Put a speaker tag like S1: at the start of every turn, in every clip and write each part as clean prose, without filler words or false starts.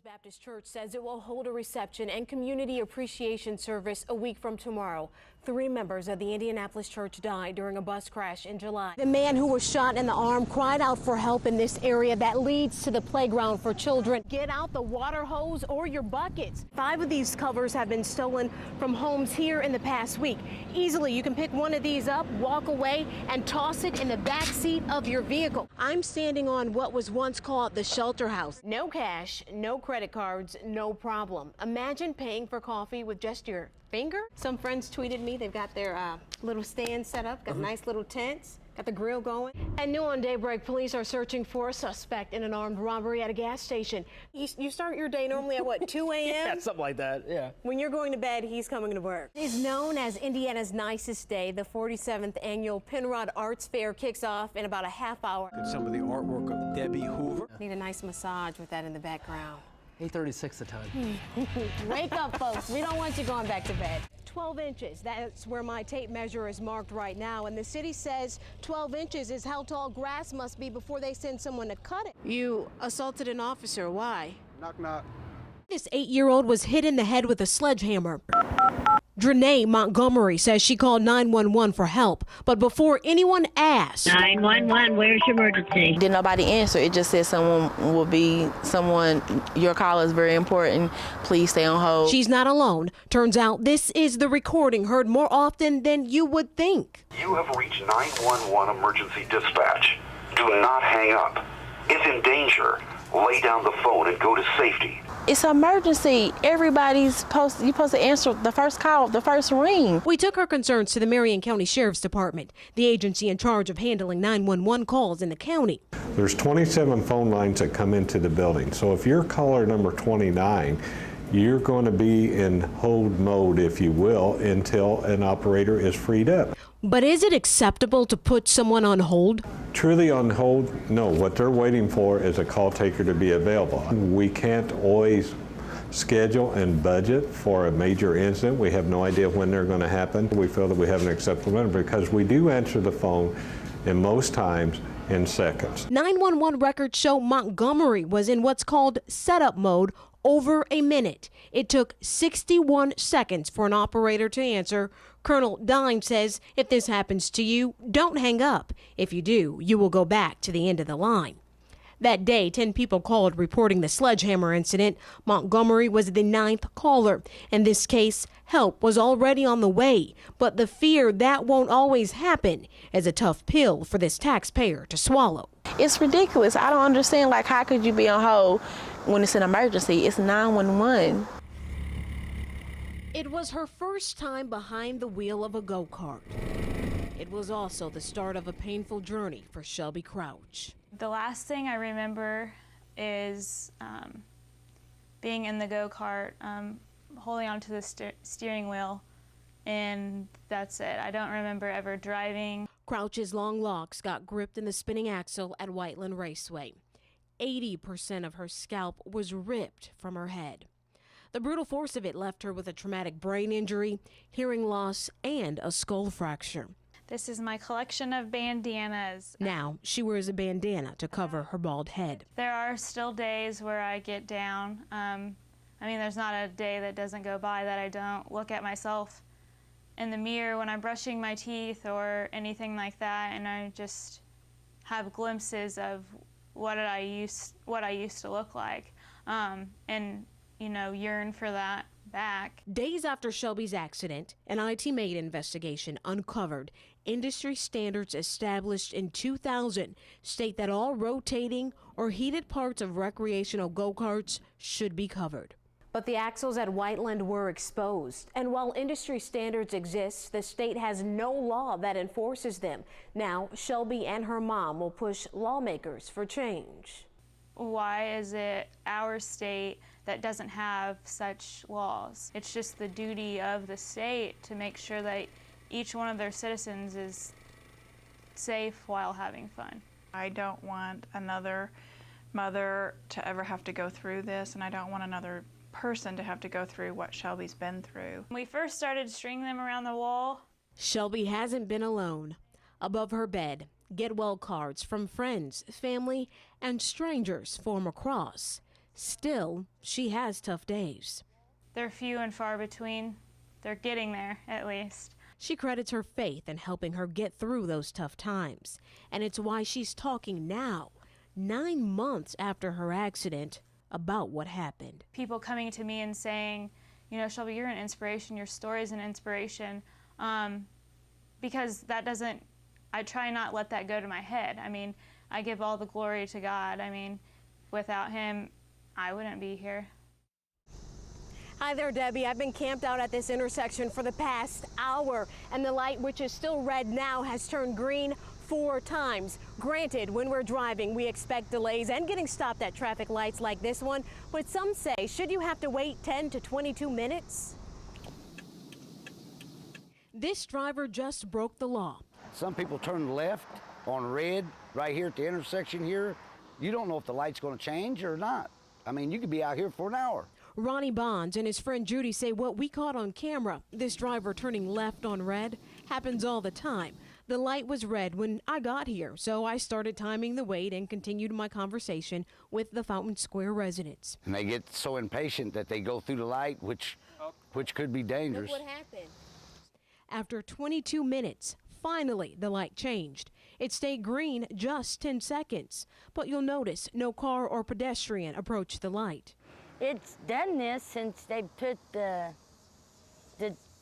S1: Baptist Church says it will hold a reception and community appreciation service a week from tomorrow. 3 members of the Indianapolis church died during a bus crash in July. The man who was shot in the arm cried out for help in this area that leads to the playground for children. Get out the water hose or your buckets. 5 of these covers have been stolen from homes here in the past week. Easily, you can pick one of these up, walk away, and toss it in the back seat of your vehicle. I'm standing on what was once called the shelter house. No cash, no credit cards, no problem. Imagine paying for coffee with just your finger. Some friends tweeted me they've got their little stand set up, got nice little tents, got the grill going. At noon on daybreak, police are searching for a suspect in an armed robbery at a gas station. You start your day normally at what, 2 a.m.?
S2: Yeah, something like that, yeah.
S1: When you're going to bed, he's coming to work. It's known as Indiana's nicest day. The 47th annual Penrod Arts Fair kicks off in about a half hour.
S3: Some of the artwork of Debbie Hoover.
S1: Need a nice massage with that in the background.
S2: 8:36 the time.
S1: Wake up, folks. We don't want you going back to bed. 12 inches. That's where my tape measure is marked right now. And the city says 12 inches is how tall grass must be before they send someone to cut it. You assaulted an officer. Why?
S4: Knock, knock.
S1: This 8-year-old was hit in the head with a sledgehammer. Drenae Montgomery says she called 911 for help, but before anyone asked,
S5: 911, where's your emergency?
S6: Did nobody answer? It just said your call is very important. Please stay on hold.
S1: She's not alone. Turns out this is the recording heard more often than you would think.
S7: You have reached 911 emergency dispatch. Do not hang up. If in danger, lay down the phone and go to safety.
S6: It's an emergency. You're supposed to answer the first call, the first ring.
S1: We took her concerns to the Marion County Sheriff's Department, the agency in charge of handling 911 calls in the county.
S4: There's 27 phone lines that come into the building. So if you're caller number 29, you're going to be in hold mode, if you will, until an operator is freed up.
S1: But is it acceptable to put someone on hold?
S4: Truly on hold? No. What they're waiting for is a call taker to be available. We can't always schedule and budget for a major incident. We have no idea when they're going to happen. We feel that we have an acceptable number because we do answer the phone, and most times in seconds.
S1: 911 records show Montgomery was in what's called setup mode over a minute. It took 61 seconds for an operator to answer. Colonel Dime says if this happens to you, don't hang up. If you do, you will go back to the end of the line. That day, 10 people called reporting the sledgehammer incident. Montgomery was the 9th caller. In this case, help was already on the way. But the fear that won't always happen is a tough pill for this taxpayer to swallow.
S6: It's ridiculous. I don't understand, how could you be on hold when it's an emergency? It's 911.
S1: It was her first time behind the wheel of a go-kart. It was also the start of a painful journey for Shelby Crouch.
S8: The last thing I remember is being in the go-kart, holding onto the steering wheel, and that's it. I don't remember ever driving.
S1: Crouch's long locks got gripped in the spinning axle at Whiteland Raceway. 80% of her scalp was ripped from her head. The brutal force of it left her with a traumatic brain injury, hearing loss, and a skull fracture.
S8: This is my collection of bandanas.
S1: Now, she wears a bandana to cover her bald head.
S8: There are still days where I get down. There's not a day that doesn't go by that I don't look at myself in the mirror when I'm brushing my teeth or anything like that, and I just have glimpses of what I used to look like, and yearn for that back.
S1: Days after Shelby's accident, an IT-made investigation uncovered industry standards established in 2000 state that all rotating or heated parts of recreational go-karts should be covered. But the axles at Whiteland were exposed. And while industry standards exist, the state has no law that enforces them. Now, Shelby and her mom will push lawmakers for change.
S8: Why is it our state that doesn't have such laws? It's just the duty of the state to make sure that each one of their citizens is safe while having fun.
S9: I don't want another mother to ever have to go through this, and I don't want another person to have to go through what Shelby's been through.
S8: When we first started stringing them around the wall,
S1: Shelby hasn't been alone. Above her bed, get well cards from friends, family, and strangers form a cross. Still, she has tough days.
S8: They're few and far between. They're getting there, at least.
S1: She credits her faith in helping her get through those tough times. And it's why she's talking now, 9 months after her accident, about what happened.
S8: People coming to me and saying, you know, Shelby, you're an inspiration, your story is an inspiration. Because I try not let that go to my head. I mean, I give all the glory to God. I mean, without him, I wouldn't be here.
S1: Hi there, Debbie. I've been camped out at this intersection for the past hour, and the light, which is still red now, has turned green 4 times. Granted, when we're driving, we expect delays and getting stopped at traffic lights like this one, but some say, should you have to wait 10 to 22 minutes? This driver just broke the law.
S10: Some people turn left on red right here at the intersection here. You don't know if the light's going to change or not. I mean, you could be out here for an hour.
S1: Ronnie Bonds and his friend Judy say what we caught on camera, this driver turning left on red, happens all the time. The light was red when I got here, so I started timing the wait and continued my conversation with the Fountain Square residents.
S10: And they get so impatient that they go through the light, which could be dangerous.
S1: Look what happened. After 22 minutes, finally the light changed. It stayed green just 10 seconds, but you'll notice no car or pedestrian approached the light.
S5: It's done this since they put the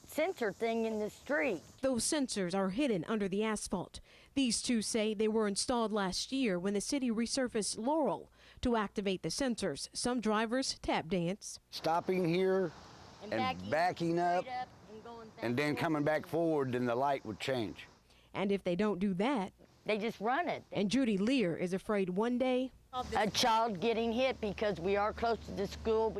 S5: sensor thing in the street.
S1: Those sensors are hidden under the asphalt. These two say they were installed last year when the city resurfaced Laurel. To activate the sensors, some drivers tap dance.
S10: Stopping here and backing up and then coming back forward, then the light would change.
S1: And if they don't do that,
S5: they just run it.
S1: And Judy Lear is afraid one day
S5: a child getting hit because we are close to the school.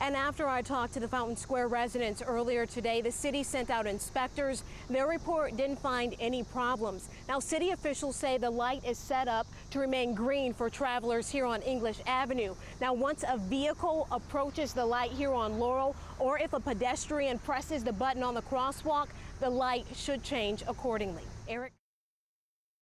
S1: And after I talked to the Fountain Square residents earlier today, the city sent out inspectors. Their report didn't find any problems. Now, city officials say the light is set up to remain green for travelers here on English Avenue. Now, once a vehicle approaches the light here on Laurel, or if a pedestrian presses the button on the crosswalk, the light should change accordingly. Eric?